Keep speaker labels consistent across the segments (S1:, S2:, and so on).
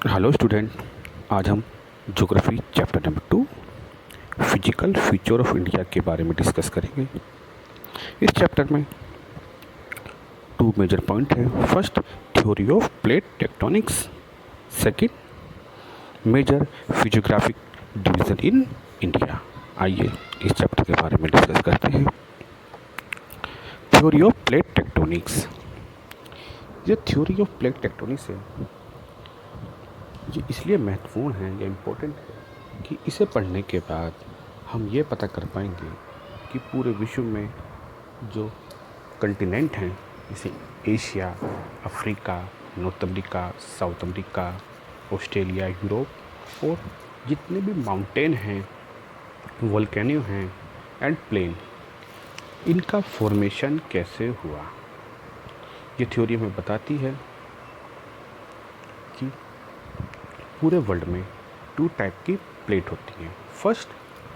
S1: Hello student. आज हम geography chapter number 2 physical feature of India के बारे में डिस्कस करेंगे। इस चैप्टर में 2 मेजर पॉइंट है। First, theory of plate tectonics. Second, major physiographic division in India. आइए इस चैप्टर के बारे में डिस्कस करते हैं। Theory of plate tectonics. ये थ्योरी ऑफ प्लेट टेक्टोनिक्स है, ये इसलिए महत्वपूर्ण है या इम्पोर्टेंट है कि इसे पढ़ने के बाद हम ये पता कर पाएंगे कि पूरे विश्व में जो कंटिनेंट हैं, जैसे Asia, Africa, north America, south America, Australia, Europe, और जितने भी माउंटेन हैं, वोल्केनो हैं एंड प्लेन, इनका फॉर्मेशन कैसे हुआ। ये थ्योरी हमें बताती है कि पूरे वर्ल्ड में 2 टाइप की प्लेट होती हैं। फर्स्ट,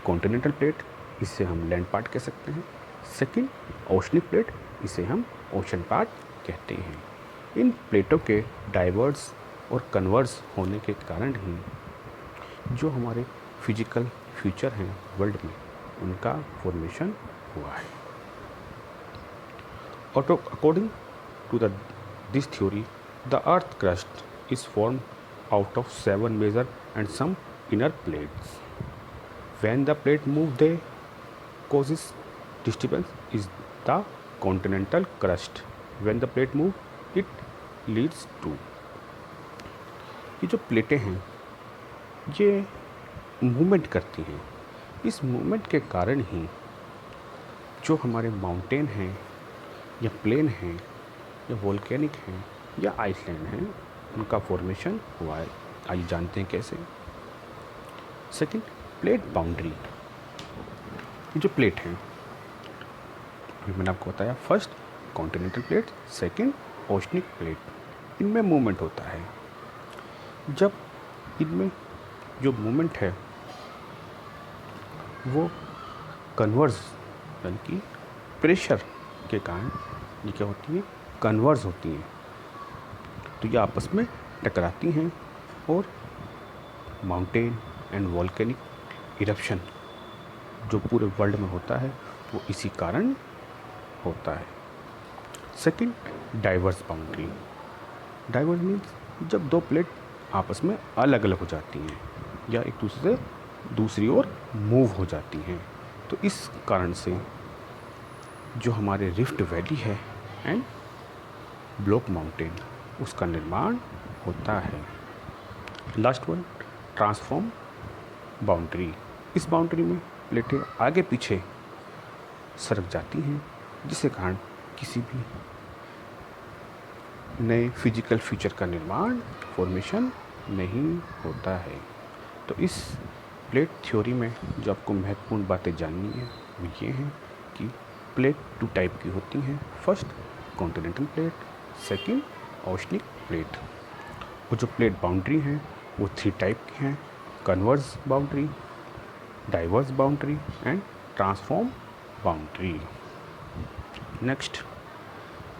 S1: कॉन्टिनेंटल प्लेट, इसे हम लैंड पार्ट कह सकते हैं। सेकंड, ओशनिक प्लेट, इसे हम ओशन पार्ट कहते हैं। इन प्लेटों के डाइवर्स और कन्वर्स होने के कारण ही जो हमारे फिजिकल फीचर हैं वर्ल्ड में, उनका फॉर्मेशन हुआ है। According to this theory, the Earth crust is formed out of 7 major and some inner plates. When the plate move, they causes disturbance is the continental crust. When the plate move, it leads to. ये जो प्लेटें हैं, ये movement करती हैं। इस movement के कारण ही जो हमारे माउंटेन हैं या प्लेन हैं या वोल्केनिक हैं या आइसलैंड हैं, उनका फॉर्मेशन हुआ है। आइए जानते हैं कैसे। Second, plate boundary. ये जो प्लेट हैं, अभी मैंने आपको बताया, first continental plate, second oceanic plate, इनमें मूवमेंट होता है। जब इनमें जो मूवमेंट है वो कन्वर्स यानी कि प्रेशर के कारण ये क्या होती है, कन्वर्स होती हैं, तो ये आपस में टकराती हैं और माउंटेन एंड वोल्केनिक इरप्शन जो पूरे वर्ल्ड में होता है वो इसी कारण होता है। Second, diverse boundary. Diverse means जब 2 प्लेट आपस में अलग अलग हो जाती हैं या एक दूसरे से दूसरी ओर मूव हो जाती हैं, तो इस कारण से जो हमारे रिफ्ट वैली है एंड ब्लॉक माउंटेन, उसका निर्माण होता है। Last one, transform boundary. इस बाउंड्री में प्लेटें आगे पीछे सरक जाती हैं, जिसके कारण किसी भी नए फिजिकल फीचर का निर्माण, फॉर्मेशन नहीं होता है। तो इस प्लेट थ्योरी में जो आपको महत्वपूर्ण बातें जाननी है वो ये हैं कि प्लेट 2 टाइप की होती हैं। First, continental plate, second, oceanic plate. वो जो प्लेट बाउंड्री हैं वो 3 टाइप की हैं: converse boundary, diverse boundary and transform boundary. Next,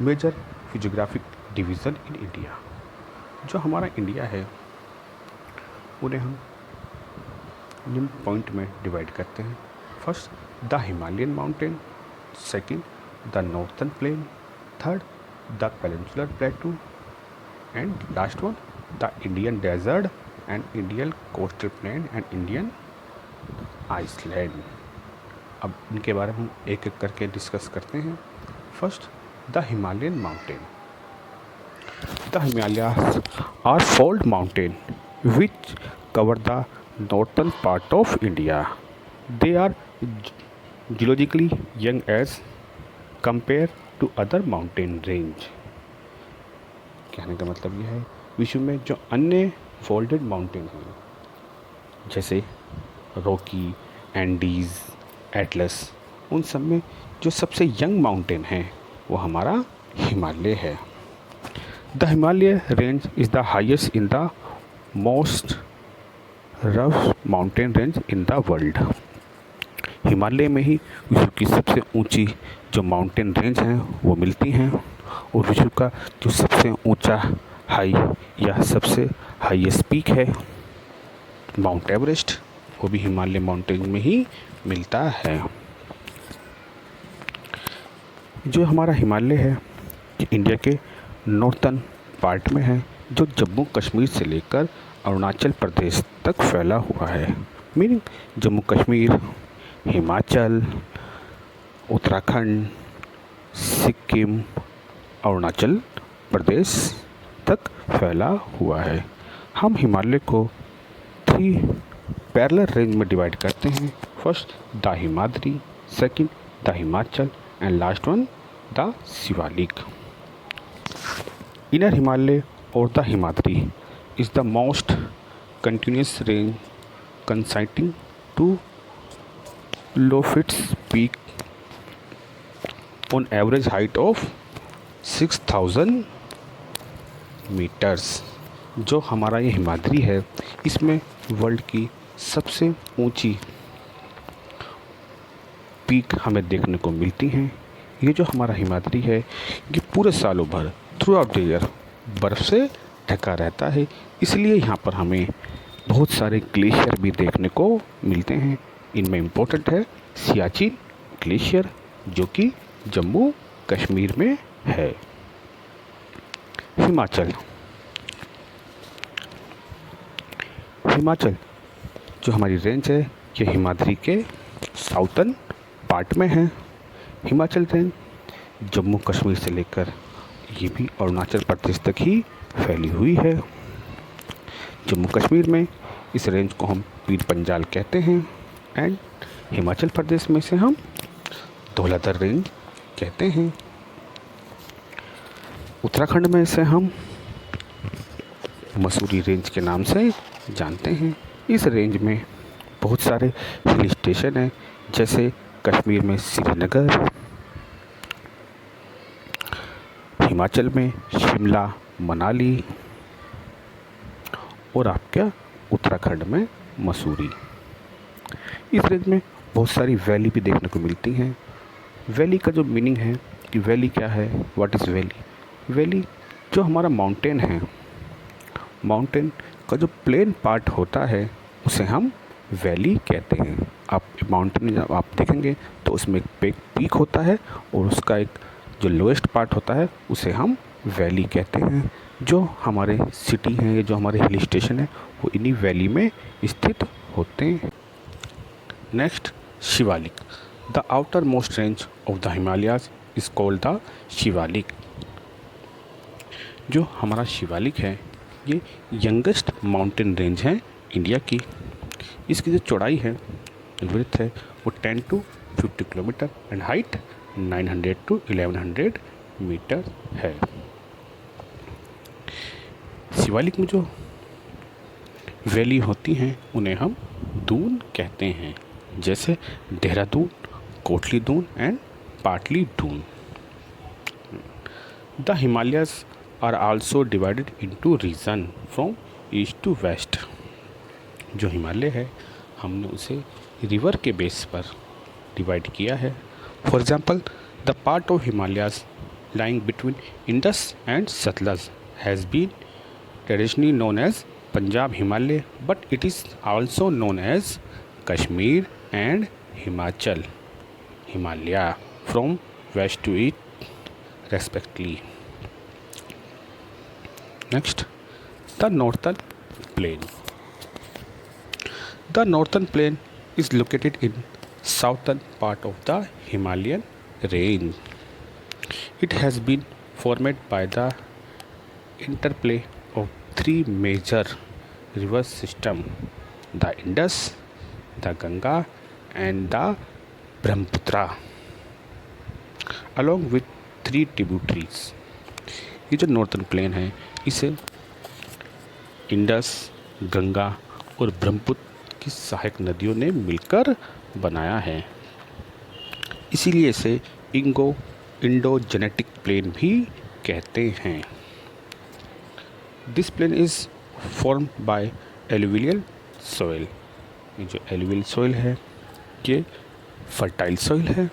S1: major physiographic division in India. जो हमारा इंडिया है उन्हें हम निम्न पॉइंट में डिवाइड करते हैं। First, the Himalayan mountain, second, the northern plain, third, the peninsular plateau and last one, the Indian desert and Indian coastal plain and Indian island. अब इनके बारे में हम एक एक करके डिस्कस करते हैं। First, the Himalayan mountain. The Himalayas are fold mountain which cover the northern part of India. They are geologically young as compared to other mountain range. कहने का मतलब यह है, विश्व में जो अन्य फोल्डेड माउंटेन हैं, जैसे रॉकी, एंडीज़, एटलस, उन सब में जो सबसे यंग माउंटेन है वो हमारा हिमालय है। The Himalaya range is the highest in the most rough mountain range in the world. Himalaya में ही विश्व की सबसे ऊंची जो माउंटेन रेंज हैं वो मिलती हैं, और विश्व का जो सबसे ऊंचा हाई या सबसे हाईएस्ट पीक है माउंट एवरेस्ट, वो भी हिमालय माउंटेन में ही मिलता है। जो हमारा हिमालय है ये इंडिया के नॉर्थर्न पार्ट में है, जो जम्मू कश्मीर से लेकर अरुणाचल प्रदेश तक फैला हुआ है। मीनिंग जम्मू कश्मीर, हिमाचल, उत्तराखंड, सिक्किम, अरुणाचल प्रदेश तक फैला हुआ है। हम हिमालय को 3 पैरेलल रेंज में डिवाइड करते हैं। First the Himadri, second the Himachal and last one the Shivalik. Inner Himalaya और the Himadri is the most continuous range consisting to Lofit's peak on average height of 6000 metres. जो हमारा ये हिमाद्री है इसमें वर्ल्ड की सबसे ऊंची पीक हमें देखने को मिलती हैं। ये जो हमारा हिमाद्री है ये पूरे सालों भर थ्रू आउट द ईयर बर्फ़ से ढका रहता है, इसलिए यहाँ पर हमें बहुत सारे ग्लेशियर भी देखने को मिलते हैं। इनमें इम्पोर्टेंट है सियाचिन ग्लेशियर जो कि जम्मू कश्मीर में है। हिमाचल जो हमारी रेंज है ये हिमाद्री के साउथर्न पार्ट में है। हिमाचल रेंज जम्मू कश्मीर से लेकर ये भी अरुणाचल प्रदेश तक ही फैली हुई है। जम्मू कश्मीर में इस रेंज को हम पीर पंजाल कहते हैं एंड हिमाचल प्रदेश में से हम धौलाधर रेंज कहते हैं। उत्तराखंड में इसे हम मसूरी रेंज के नाम से जानते हैं। इस रेंज में बहुत सारे हिल स्टेशन हैं, जैसे कश्मीर में श्रीनगर, हिमाचल में शिमला, मनाली और आपका उत्तराखंड में मसूरी। इस रेंज में बहुत सारी वैली भी देखने को मिलती हैं। वैली का जो मीनिंग है कि वैली क्या है, व्हाट इज़ वैली। वैली जो हमारा माउंटेन है, माउंटेन का जो प्लेन पार्ट होता है उसे हम वैली कहते हैं। आप माउंटेन जब आप देखेंगे तो उसमें एक पीक होता है और उसका एक जो लोएस्ट पार्ट होता है उसे हम वैली कहते हैं। जो हमारे सिटी हैं, जो हमारे हिल स्टेशन है वो इन्हीं वैली में स्थित होते हैं। Next Shivalik. The outer most range of the Himalayas is called the Shivalik. जो हमारा शिवालिक है ये यंगेस्ट माउंटेन रेंज है इंडिया की। इसकी जो चौड़ाई है, विड्थ है, वो 10 to 50 kilometre and height 900 to 1100 metre है। शिवालिक में जो वैली होती हैं उन्हें हम दून कहते हैं, जैसे Dehradun, Kotli Dun and Patli Dun. The Himalayas are also divided into region from east to west. जो हिमालय है हमने उसे रिवर के बेस पर डिवाइड किया है। For example the part of Himalayas lying between Indus and Satluj has been traditionally known as Punjab Himalaya, but it is also known as Kashmir and Himachal Himalaya from west to east respectively. Next, the Northern Plain. The Northern Plain is located in southern part of the Himalayan range. It has been formed by the interplay of 3 major river systems, the Indus, the Ganga and the Brahmaputra, along with 3 tributaries. ये जो northern plane है इसे Indus, Ganga और ब्रह्मपुत्र की सहायक नदियों ने मिलकर बनाया है, इसीलिए इसे इंडो-जेनेटिक प्लेन भी कहते हैं। This plain is form by alluvial soil. ये जो एलुवियल सॉइल है ये फर्टाइल सॉइल है।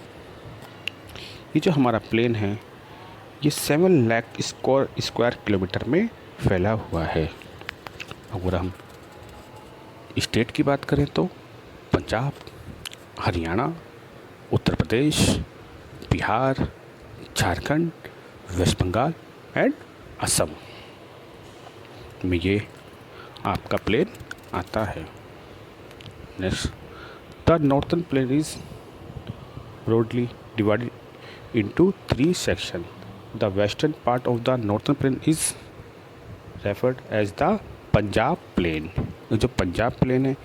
S1: ये जो हमारा प्लेन है ये 7 लाख स्क्वायर किलोमीटर में फैला हुआ है। अगर हम स्टेट की बात करें तो पंजाब, हरियाणा, उत्तर प्रदेश, बिहार, झारखंड, वेस्ट बंगाल एंड असम में ये आपका प्लेन आता है। Next, the northern plain is broadly divided into 3 sections. The western part of the northern plain is referred as the Punjab plain. जो पंजाब प्लेन है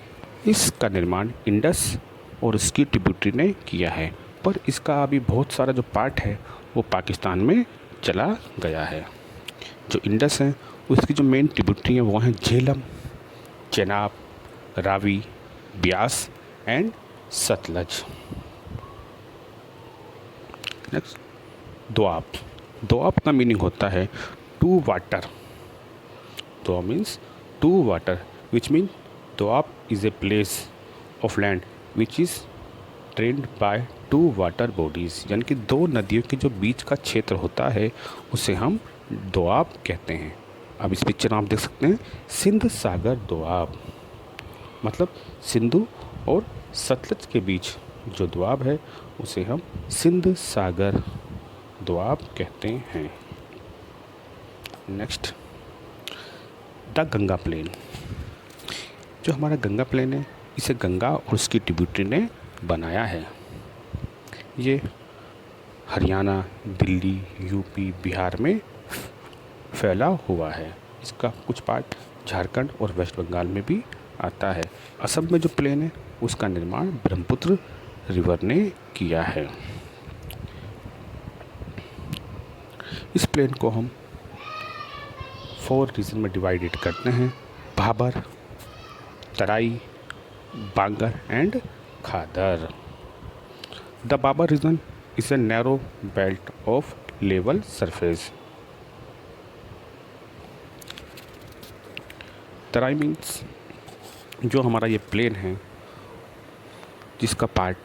S1: इसका निर्माण इंडस और उसकी ट्रिब्यूटरी ने किया है, पर इसका अभी बहुत सारा जो पार्ट है वो पाकिस्तान में चला गया है। जो इंडस है उसकी जो मेन ट्रिब्यूटरी है वो हैं झेलम, चेनाब, रावी, ब्यास एंड सतलज। नेक्स्ट, दोआब। दोआब का मीनिंग होता है two water. Doab means two water which mean doab is a place of land which is drained by two water bodies, यानी कि दो नदियों के जो बीच का क्षेत्र होता है उसे हम दोआब कहते हैं। अब इस पिक्चर में आप देख सकते हैं सिंध सागर दोआब, मतलब सिंधु और सतलज के बीच जो दोआब है उसे हम सिंध सागर दोआब कहते हैं। Next, the Ganga plain. जो हमारा गंगा प्लेन है इसे गंगा और उसकी ट्रिब्यूटरी ने बनाया है। ये हरियाणा, दिल्ली, यूपी, बिहार में फैला हुआ है। इसका कुछ पार्ट झारखंड और वेस्ट बंगाल में भी आता है। असम में जो प्लेन है उसका निर्माण ब्रह्मपुत्र रिवर ने किया है। इस प्लेन को हम 4 रीजन में डिवाइडेड करते हैं: Bhabar, Terai, Bangar and Khadar. The Bhabar region is a narrow belt of level surface. Terai means जो हमारा ये प्लेन है जिसका पार्ट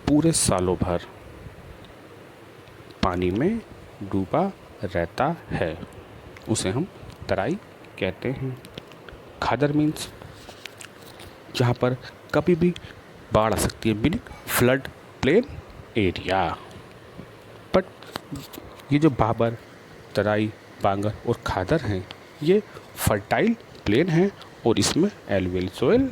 S1: पूरे सालों भर पानी में डूबा रहता है उसे हम तराई कहते हैं। खादर मीन्स जहाँ पर कभी भी बाढ़ आ सकती है, meaning flood plain area. But ये जो भाबर, तराई, बांगर और खादर हैं ये फर्टाइल प्लेन हैं और इसमें एलुवियल सोइल